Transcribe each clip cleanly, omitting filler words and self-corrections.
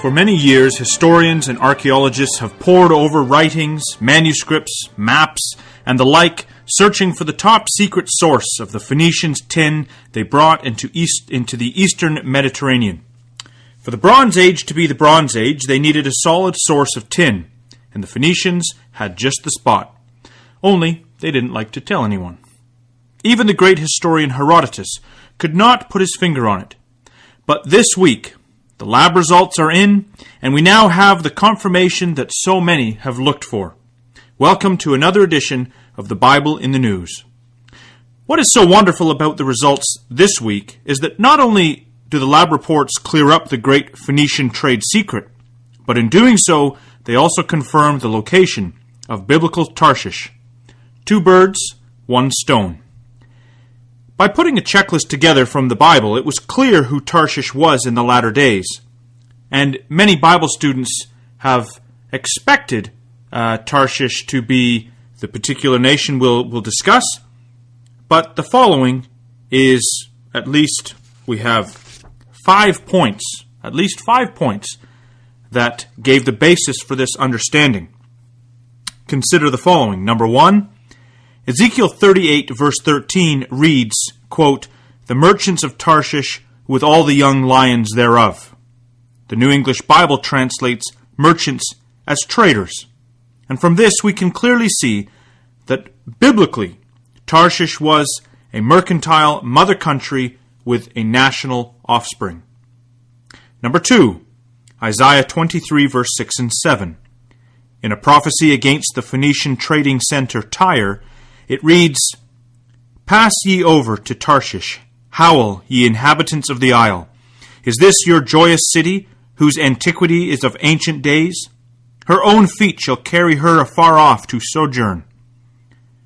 For many years, historians and archaeologists have pored over writings, manuscripts, maps, and the like, searching for the top secret source of the Phoenicians' tin they brought into the eastern Mediterranean. For the Bronze Age to be the Bronze Age, they needed a solid source of tin, and the Phoenicians had just the spot. Only they didn't like to tell anyone. Even the great historian Herodotus could not put his finger on it. But this week, the lab results are in, and we now have the confirmation that so many have looked for. Welcome to another edition of the Bible in the News. What is so wonderful about the results this week is that not only do the lab reports clear up the great Phoenician trade secret, but in doing so, they also confirm the location of biblical Tarshish. 2 birds, 1 stone. By putting a checklist together from the Bible, it was clear who Tarshish was in the latter days. And many Bible students have expected Tarshish to be the particular nation we'll discuss. But the following is, at least we have 5 points, at least 5 points, that gave the basis for this understanding. Consider the following. Number 1, Ezekiel 38 verse 13 reads, quote, "The merchants of Tarshish with all the young lions thereof." The New English Bible translates merchants as traders. And from this we can clearly see that biblically Tarshish was a mercantile mother country with a national offspring. Number 2, Isaiah 23 verse 6 and 7. In a prophecy against the Phoenician trading center Tyre, it reads, "Pass ye over to Tarshish, howl, ye inhabitants of the isle. Is this your joyous city, whose antiquity is of ancient days? Her own feet shall carry her afar off to sojourn."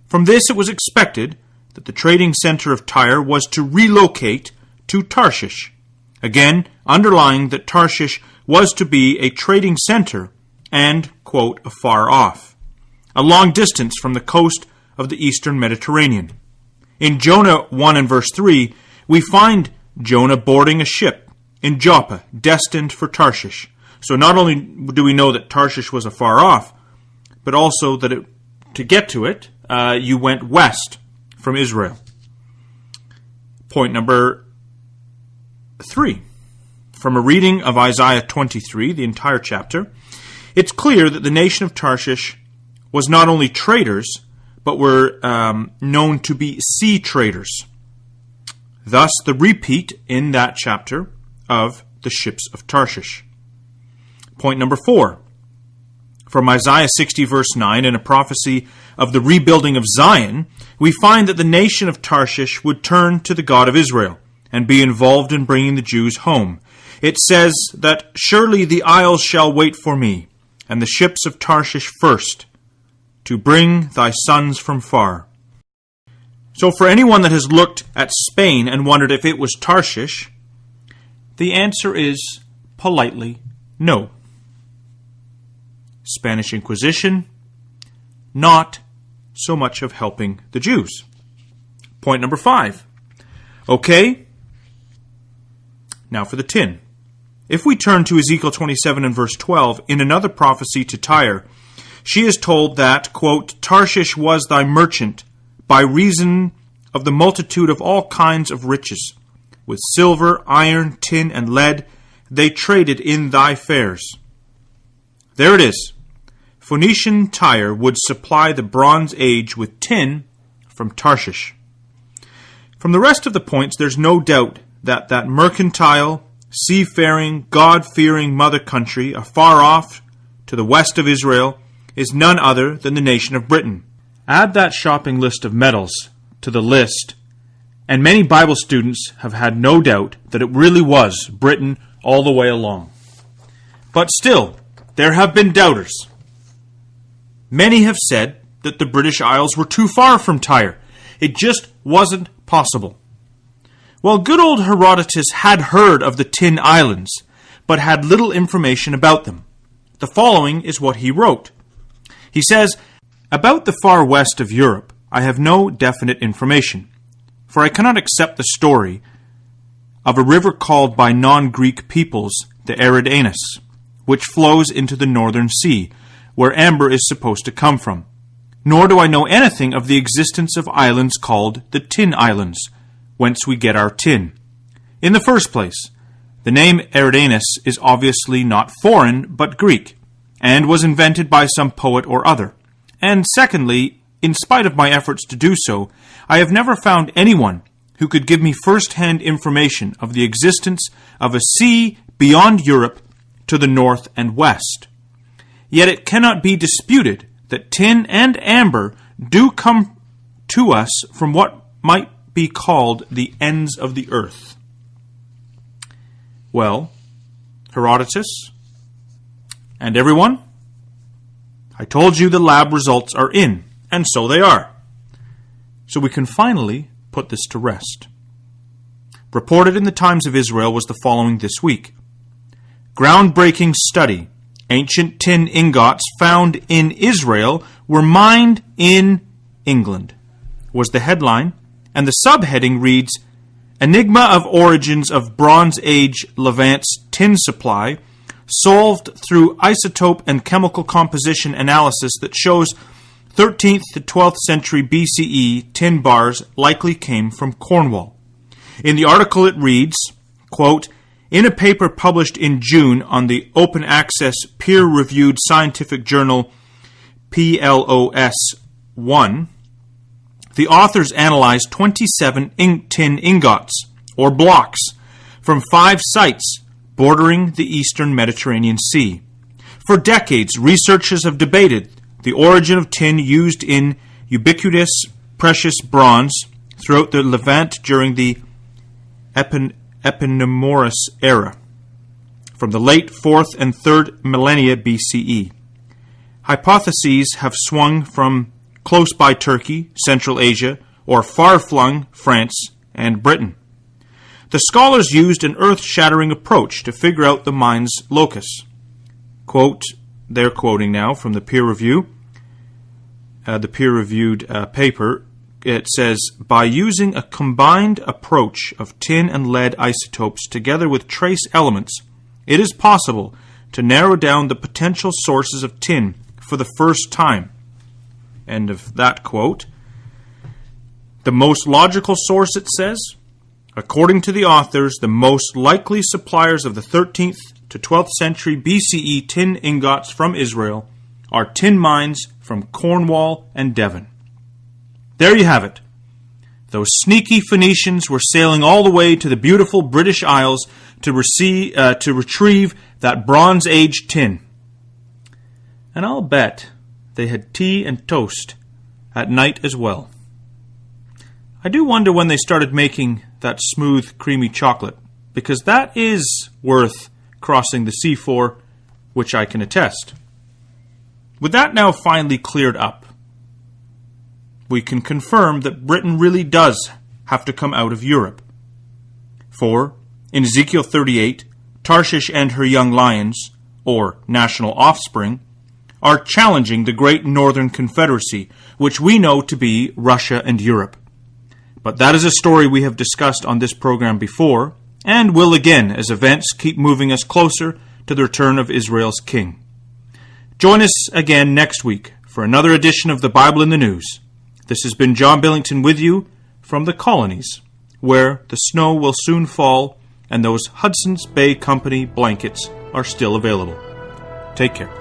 From this it was expected that the trading center of Tyre was to relocate to Tarshish, again underlying that Tarshish was to be a trading center and, quote, afar off, a long distance from the coast of the eastern Mediterranean. In Jonah 1 and verse 3, we find Jonah boarding a ship in Joppa, destined for Tarshish. So not only do we know that Tarshish was afar off, but also that to get to it, you went west from Israel. Point number 3. From a reading of Isaiah 23, the entire chapter, it's clear that the nation of Tarshish was not only traders, but were known to be sea traders. Thus, the repeat in that chapter of the ships of Tarshish. Point number 4. From Isaiah 60 verse 9, in a prophecy of the rebuilding of Zion, we find that the nation of Tarshish would turn to the God of Israel and be involved in bringing the Jews home. It says that, "Surely the isles shall wait for me, and the ships of Tarshish first, to bring thy sons from far." So for anyone that has looked at Spain and wondered if it was Tarshish, the answer is politely no. Spanish Inquisition, not so much of helping the Jews. Point number 5. Okay, now for the tin. If we turn to Ezekiel 27 and verse 12, in another prophecy to Tyre, she is told that, quote, "Tarshish was thy merchant by reason of the multitude of all kinds of riches. With silver, iron, tin, and lead, they traded in thy fairs." There it is. Phoenician Tyre would supply the Bronze Age with tin from Tarshish. From the rest of the points, there's no doubt that mercantile, seafaring, God-fearing mother country afar off to the west of Israel is none other than the nation of Britain. Add that shopping list of metals to the list, and many Bible students have had no doubt that it really was Britain all the way along. But still, there have been doubters. Many have said that the British Isles were too far from Tyre. It just wasn't possible. Well, good old Herodotus had heard of the Tin Islands, but had little information about them. The following is what he wrote. He says, "About the far west of Europe, I have no definite information, for I cannot accept the story of a river called by non-Greek peoples the Eridanus, which flows into the Northern Sea, where amber is supposed to come from. Nor do I know anything of the existence of islands called the Tin Islands, whence we get our tin. In the first place, the name Herodotus is obviously not foreign, but Greek, and was invented by some poet or other. And secondly, in spite of my efforts to do so, I have never found anyone who could give me first-hand information of the existence of a sea beyond Europe to the north and west. Yet it cannot be disputed that tin and amber do come to us from what might be called the ends of the earth. Well, Herodotus and everyone, I told you the lab results are in, and so they are. So we can finally put this to rest. Reported in the Times of Israel was the following this week. Groundbreaking study. Ancient tin ingots found in Israel were mined in England, was the headline, and the subheading reads, Enigma of Origins of Bronze Age Levant's Tin Supply, solved through isotope and chemical composition analysis that shows 13th to 12th century BCE tin bars likely came from Cornwall. In the article it reads, quote, in a paper published in June on the open access peer-reviewed scientific journal PLOS 1, the authors analyzed 27 tin ingots, or blocks, from 5 sites bordering the eastern Mediterranean Sea. For decades, researchers have debated the origin of tin used in ubiquitous precious bronze throughout the Levant during the Eponymous era, from the late 4th and 3rd millennia BCE. Hypotheses have swung from close by Turkey, Central Asia, or far-flung France and Britain. The scholars used an earth-shattering approach to figure out the mine's locus. Quote, they're quoting now from the peer-reviewed paper. It says, by using a combined approach of tin and lead isotopes together with trace elements, it is possible to narrow down the potential sources of tin for the first time. End of that quote. The most logical source, it says, according to the authors, the most likely suppliers of the 13th to 12th century BCE tin ingots from Israel are tin mines from Cornwall and Devon. There you have it. Those sneaky Phoenicians were sailing all the way to the beautiful British Isles to retrieve that Bronze Age tin. And I'll bet they had tea and toast at night as well. I do wonder when they started making that smooth, creamy chocolate, because that is worth crossing the sea for, which I can attest. With that now finally cleared up, we can confirm that Britain really does have to come out of Europe. For, in Ezekiel 38, Tarshish and her young lions, or national offspring, are challenging the great Northern Confederacy, which we know to be Russia and Europe. But that is a story we have discussed on this program before, and will again as events keep moving us closer to the return of Israel's king. Join us again next week for another edition of the Bible in the News. This has been John Billington with you from the colonies, where the snow will soon fall and those Hudson's Bay Company blankets are still available. Take care.